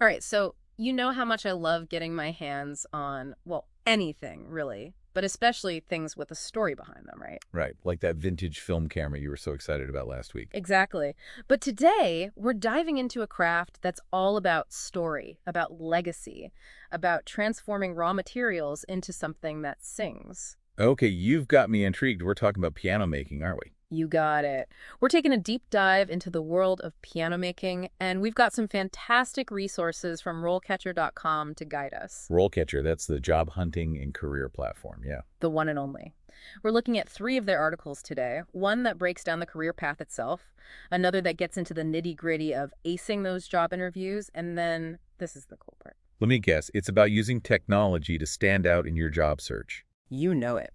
All right, so you know how much I love getting my hands on, well, anything really, but especially things with a story behind them, right? Right, like that vintage film camera you were so excited about last week. Exactly. But today, we're diving into a craft that's all about story, about legacy, about transforming raw materials into something that sings. Okay, you've got me intrigued. We're talking about piano making, aren't we? You got it. We're taking a deep dive into the world of piano making, and we've got some fantastic resources from RoleCatcher.com to guide us. RoleCatcher, that's the job hunting and career platform, yeah. The one and only. We're looking at three of their articles today. One that breaks down the career path itself, another that gets into the nitty-gritty of acing those job interviews, and then this is the cool part. Let me guess, it's about using technology to stand out in your job search. You know it.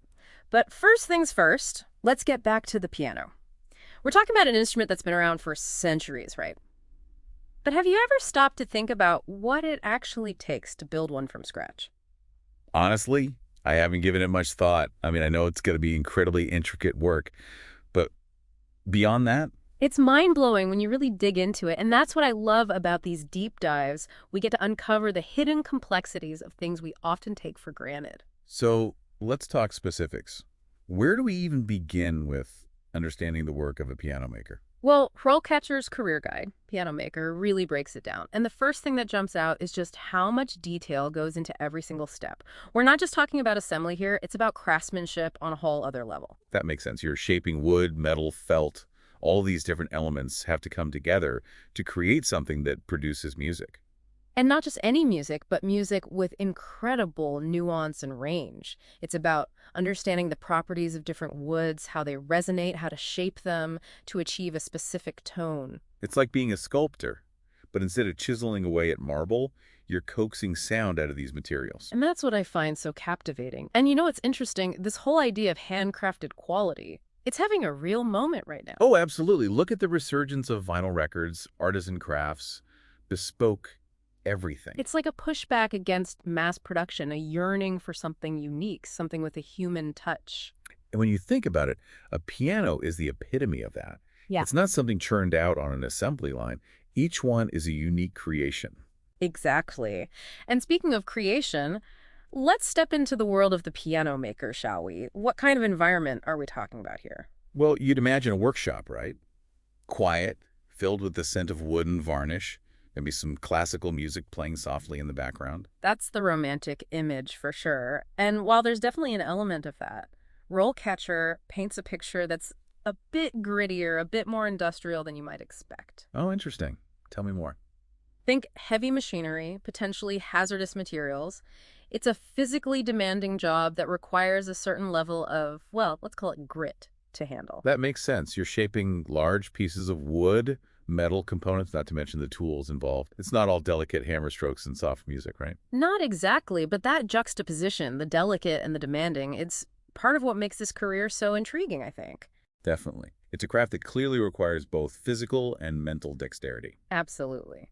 But first things first, let's get back to the piano. We're talking about an instrument that's been around for centuries, right? But have you ever stopped to think about what it actually takes to build one from scratch? Honestly, I haven't given it much thought. I mean, I know it's going to be incredibly intricate work, but beyond that, It's mind-blowing when you really dig into it, and that's what I love about these deep dives. We get to uncover the hidden complexities of things we often take for granted. so let's talk specifics. Where do we even begin with understanding the work of a piano maker? Well, Rollcatcher's Career Guide, Piano Maker, really breaks it down. And the first thing that jumps out is just how much detail goes into every single step. We're not just talking about assembly here, it's about craftsmanship on a whole other level. That makes sense. You're shaping wood, metal, felt. All these different elements have to come together to create something that produces music. And not just any music, but music with incredible nuance and range. It's about understanding the properties of different woods, how they resonate, how to shape them to achieve a specific tone. It's like being a sculptor, but instead of chiseling away at marble, you're coaxing sound out of these materials. And that's what I find so captivating. And you know what's interesting? This whole idea of handcrafted quality, it's having a real moment right now. Oh, absolutely. Look at the resurgence of vinyl records, artisan crafts, bespoke everything. It's like a pushback against mass production, a yearning for something unique, something with a human touch. And when you think about it, a piano is the epitome of that. Yeah. It's not something churned out on an assembly line. Each one is a unique creation. Exactly. And speaking of creation, let's step into the world of the piano maker, shall we? What kind of environment are we talking about here? Well, you'd imagine a workshop, right? Quiet, filled with the scent of wood and varnish, maybe some classical music playing softly in the background. That's the romantic image for sure. And while there's definitely an element of that, Rollcatcher paints a picture that's a bit grittier, a bit more industrial than you might expect. Oh, interesting. Tell me more. Think heavy machinery, potentially hazardous materials. It's a physically demanding job that requires a certain level of, well, let's call it grit to handle. That makes sense. You're shaping large pieces of wood, metal components, not to mention the tools involved. It's not all delicate hammer strokes and soft music, right? Not exactly, but that juxtaposition, the delicate and the demanding, it's part of what makes this career so intriguing, I think. Definitely. It's a craft that clearly requires both physical and mental dexterity. Absolutely.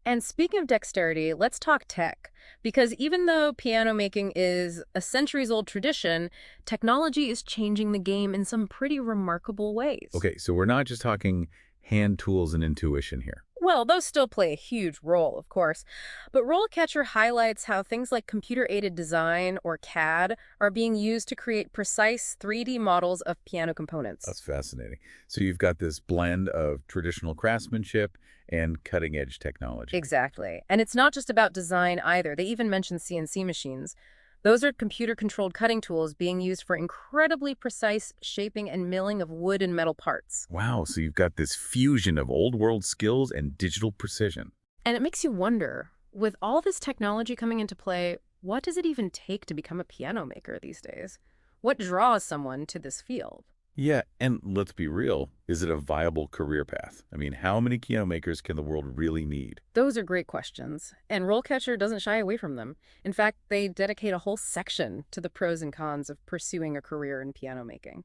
And speaking of dexterity, let's talk tech. Because even though piano making is a centuries-old tradition, technology is changing the game in some pretty remarkable ways. Okay, so we're not just talking hand tools and intuition here. Well, those still play a huge role, of course. But RoleCatcher highlights how things like computer-aided design or CAD are being used to create precise 3D models of piano components. That's fascinating. So you've got this blend of traditional craftsmanship and cutting-edge technology. Exactly. And it's not just about design either. They even mention CNC machines. Those are computer-controlled cutting tools being used for incredibly precise shaping and milling of wood and metal parts. Wow, so you've got this fusion of old-world skills and digital precision. And it makes you wonder, with all this technology coming into play, what does it even take to become a piano maker these days? What draws someone to this field? Yeah, and let's be real, is it a viable career path? I mean, how many piano makers can the world really need? Those are great questions, and RoleCatcher doesn't shy away from them. In fact, they dedicate a whole section to the pros and cons of pursuing a career in piano making.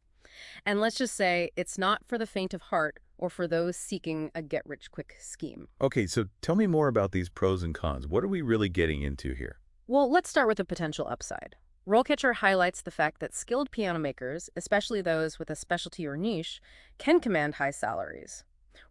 And let's just say it's not for the faint of heart or for those seeking a get-rich-quick scheme. Okay, so tell me more about these pros and cons. What are we really getting into here? Well, let's start with the potential upside. RoleCatcher highlights the fact that skilled piano makers, especially those with a specialty or niche, can command high salaries.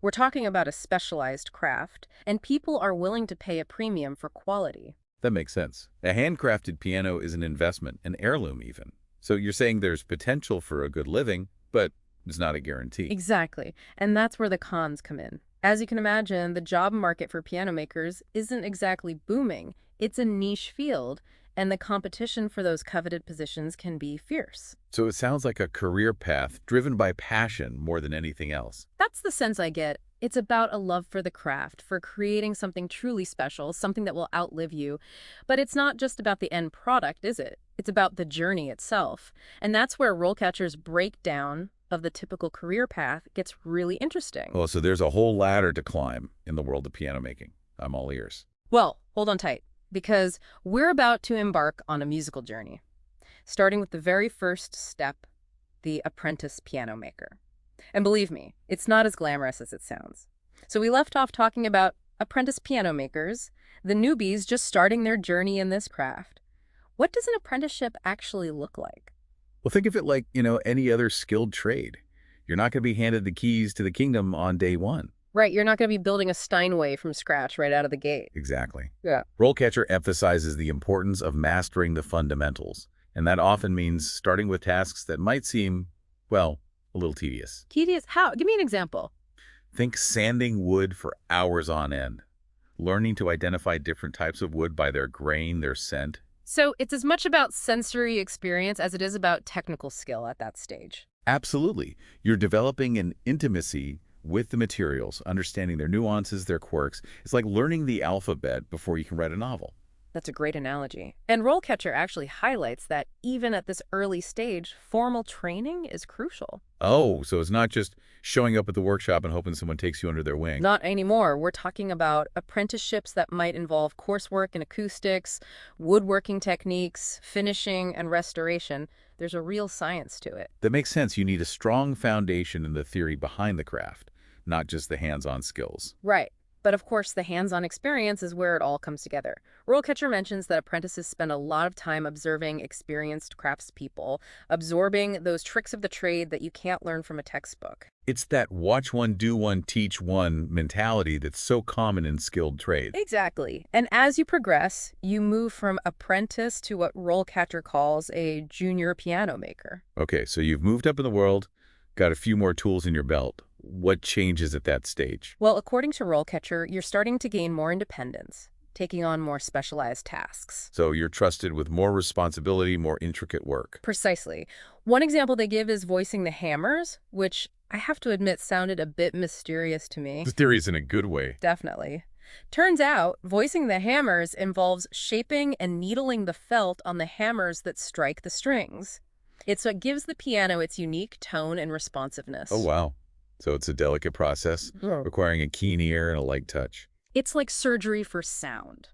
We're talking about a specialized craft, and people are willing to pay a premium for quality. That makes sense. A handcrafted piano is an investment, an heirloom even. So you're saying there's potential for a good living, but it's not a guarantee. Exactly. And that's where the cons come in. As you can imagine, the job market for piano makers isn't exactly booming. It's a niche field, and the competition for those coveted positions can be fierce. So it sounds like a career path driven by passion more than anything else. That's the sense I get. It's about a love for the craft, for creating something truly special, something that will outlive you. But it's not just about the end product, is it? It's about the journey itself. And that's where RoleCatcher's breakdown of the typical career path gets really interesting. Well, so there's a whole ladder to climb in the world of piano making. I'm all ears. Well, hold on tight, because we're about to embark on a musical journey, starting with the very first step, the apprentice piano maker. And believe me, it's not as glamorous as it sounds. So we left off talking about apprentice piano makers, the newbies just starting their journey in this craft. What does an apprenticeship actually look like? Well, think of it like, any other skilled trade. You're not going to be handed the keys to the kingdom on day one. Right, you're not going to be building a Steinway from scratch right out of the gate. Exactly. Yeah. RoleCatcher emphasizes the importance of mastering the fundamentals, and that often means starting with tasks that might seem, well, a little tedious. Tedious? How? Give me an example. Think sanding wood for hours on end, learning to identify different types of wood by their grain, their scent. So it's as much about sensory experience as it is about technical skill at that stage. Absolutely. You're developing an intimacy with the materials, understanding their nuances, their quirks. It's like learning the alphabet before you can write a novel. That's a great analogy. And RoleCatcher actually highlights that even at this early stage, formal training is crucial. Oh, so it's not just showing up at the workshop and hoping someone takes you under their wing. Not anymore. We're talking about apprenticeships that might involve coursework in acoustics, woodworking techniques, finishing, and restoration. There's a real science to it. That makes sense. You need a strong foundation in the theory behind the craft, not just the hands-on skills. Right. But of course, the hands-on experience is where it all comes together. RoleCatcher mentions that apprentices spend a lot of time observing experienced craftspeople, absorbing those tricks of the trade that you can't learn from a textbook. It's that watch one, do one, teach one mentality that's so common in skilled trades. Exactly. And as you progress, you move from apprentice to what RoleCatcher calls a junior piano maker. Okay, so you've moved up in the world, got a few more tools in your belt. What changes at that stage? Well, according to RoleCatcher, you're starting to gain more independence, taking on more specialized tasks. So you're trusted with more responsibility, more intricate work. Precisely. One example they give is voicing the hammers, which I have to admit sounded a bit mysterious to me. The theory is in a good way. Definitely. Turns out, voicing the hammers involves shaping and needling the felt on the hammers that strike the strings. It's what gives the piano its unique tone and responsiveness. Oh, wow. So it's a delicate process, requiring a keen ear and a light touch. It's like surgery for sound.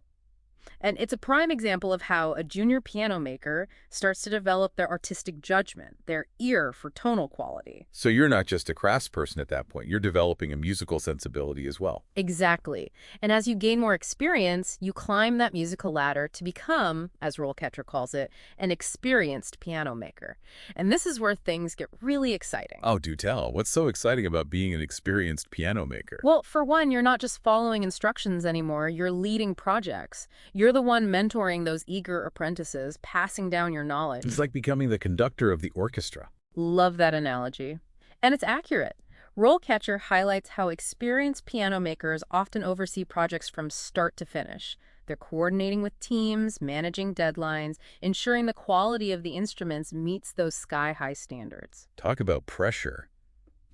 And it's a prime example of how a junior piano maker starts to develop their artistic judgment, their ear for tonal quality. So you're not just a craftsperson at that point. You're developing a musical sensibility as well. Exactly. And as you gain more experience, you climb that musical ladder to become, as RoleCatcher calls it, an experienced piano maker. And this is where things get really exciting. Oh, do tell. What's so exciting about being an experienced piano maker? Well, for one, you're not just following instructions anymore, you're leading projects. You're the one mentoring those eager apprentices, passing down your knowledge. It's like becoming the conductor of the orchestra. Love that analogy. And it's accurate. RoleCatcher highlights how experienced piano makers often oversee projects from start to finish. They're coordinating with teams, managing deadlines, ensuring the quality of the instruments meets those sky-high standards. Talk about pressure.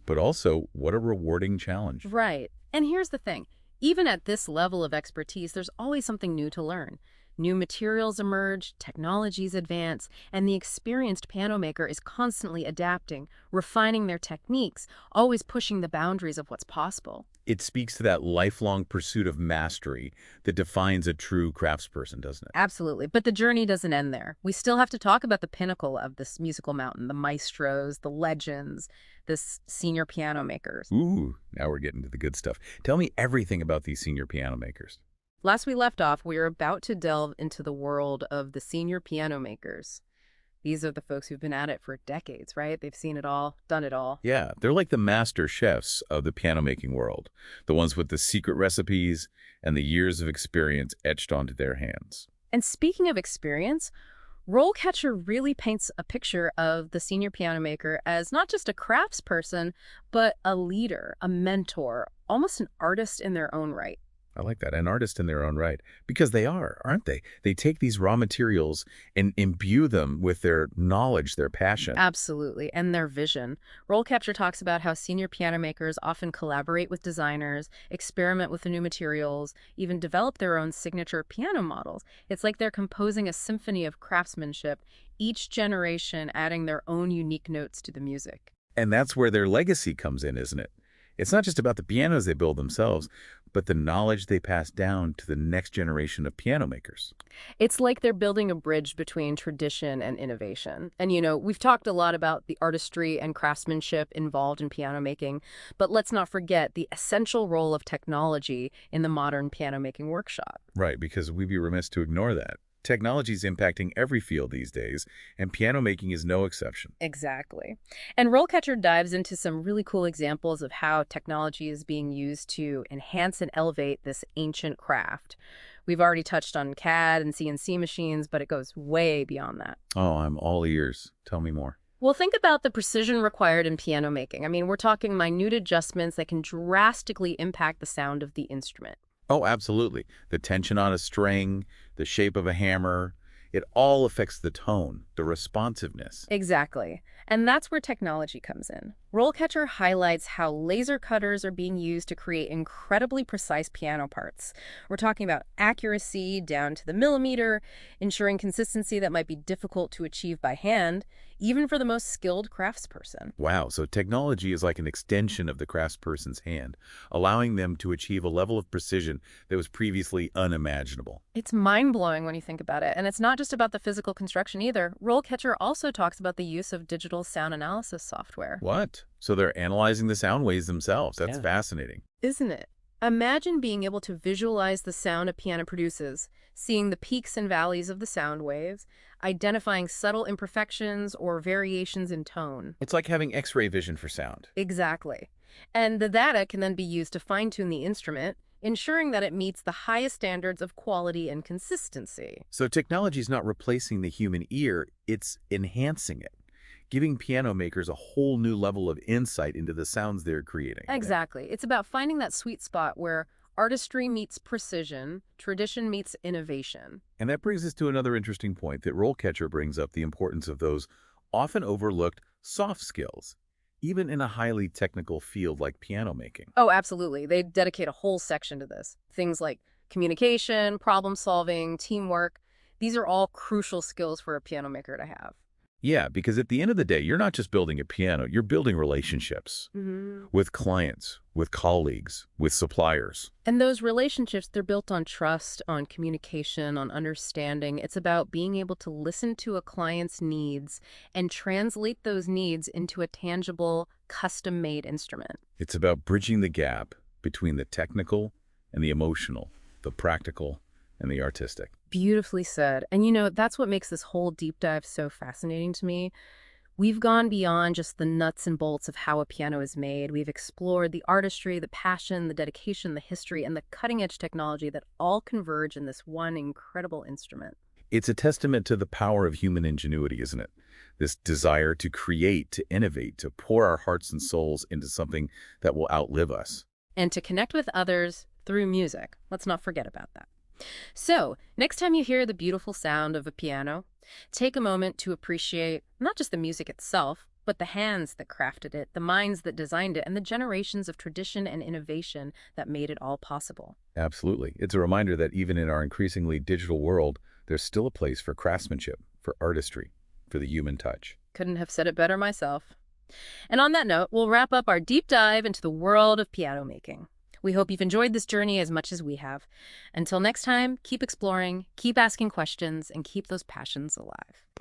But also, what a rewarding challenge. Right. And here's the thing. Even at this level of expertise, there's always something new to learn. New materials emerge, technologies advance, and the experienced piano maker is constantly adapting, refining their techniques, always pushing the boundaries of what's possible. It speaks to that lifelong pursuit of mastery that defines a true craftsperson, doesn't it? Absolutely. But the journey doesn't end there. We still have to talk about the pinnacle of this musical mountain, the maestros, the legends, this senior piano makers. Ooh, now we're getting to the good stuff. Tell me everything about these senior piano makers. Last we left off, we were about to delve into the world of the senior piano makers. These are the folks who've been at it for decades, right? They've seen it all, done it all. Yeah, they're like the master chefs of the piano-making world, the ones with the secret recipes and the years of experience etched onto their hands. And speaking of experience, RoleCatcher really paints a picture of the senior piano maker as not just a craftsperson, but a leader, a mentor, almost an artist in their own right. I like that. An artist in their own right. Because they are, aren't they? They take these raw materials and imbue them with their knowledge, their passion. Absolutely, and their vision. RoleCapture talks about how senior piano makers often collaborate with designers, experiment with the new materials, even develop their own signature piano models. It's like they're composing a symphony of craftsmanship, each generation adding their own unique notes to the music. And that's where their legacy comes in, isn't it? It's not just about the pianos they build themselves, but the knowledge they pass down to the next generation of piano makers. It's like they're building a bridge between tradition and innovation. And, we've talked a lot about the artistry and craftsmanship involved in piano making, but let's not forget the essential role of technology in the modern piano making workshop. Right, because we'd be remiss to ignore that. Technology is impacting every field these days, and piano making is no exception. Exactly. And RoleCatcher dives into some really cool examples of how technology is being used to enhance and elevate this ancient craft. We've already touched on CAD and CNC machines, but it goes way beyond that. Oh, I'm all ears. Tell me more. Well, think about the precision required in piano making. I mean, we're talking minute adjustments that can drastically impact the sound of the instrument. Oh, absolutely. The tension on a string, the shape of a hammer, it all affects the tone, the responsiveness. Exactly. And that's where technology comes in. RoleCatcher highlights how laser cutters are being used to create incredibly precise piano parts. We're talking about accuracy down to the millimeter, ensuring consistency that might be difficult to achieve by hand, even for the most skilled craftsperson. Wow, so technology is like an extension of the craftsperson's hand, allowing them to achieve a level of precision that was previously unimaginable. It's mind-blowing when you think about it. And it's not just about the physical construction either. RoleCatcher also talks about the use of digital sound analysis software. What? So they're analyzing the sound waves themselves. That's Yeah. fascinating. Isn't it? Imagine being able to visualize the sound a piano produces, seeing the peaks and valleys of the sound waves, identifying subtle imperfections or variations in tone. It's like having X-ray vision for sound. Exactly. And the data can then be used to fine-tune the instrument, ensuring that it meets the highest standards of quality and consistency. So technology is not replacing the human ear, it's enhancing it, giving piano makers a whole new level of insight into the sounds they're creating. Exactly. It's about finding that sweet spot where artistry meets precision, tradition meets innovation. And that brings us to another interesting point that RoleCatcher brings up, the importance of those often overlooked soft skills, even in a highly technical field like piano making. Oh, absolutely. They dedicate a whole section to this. Things like communication, problem solving, teamwork. These are all crucial skills for a piano maker to have. Yeah, because at the end of the day, you're not just building a piano, you're building relationships with clients, with colleagues, with suppliers. And those relationships, they're built on trust, on communication, on understanding. It's about being able to listen to a client's needs and translate those needs into a tangible, custom-made instrument. It's about bridging the gap between the technical and the emotional, the practical and the artistic. Beautifully said. And that's what makes this whole deep dive so fascinating to me. We've gone beyond just the nuts and bolts of how a piano is made. We've explored the artistry, the passion, the dedication, the history, and the cutting-edge technology that all converge in this one incredible instrument. It's a testament to the power of human ingenuity, isn't it? This desire to create, to innovate, to pour our hearts and souls into something that will outlive us. And to connect with others through music. Let's not forget about that. So, next time you hear the beautiful sound of a piano, take a moment to appreciate not just the music itself, but the hands that crafted it, the minds that designed it, and the generations of tradition and innovation that made it all possible. Absolutely. It's a reminder that even in our increasingly digital world, there's still a place for craftsmanship, for artistry, for the human touch. Couldn't have said it better myself. And on that note, we'll wrap up our deep dive into the world of piano making. We hope you've enjoyed this journey as much as we have. Until next time, keep exploring, keep asking questions, and keep those passions alive.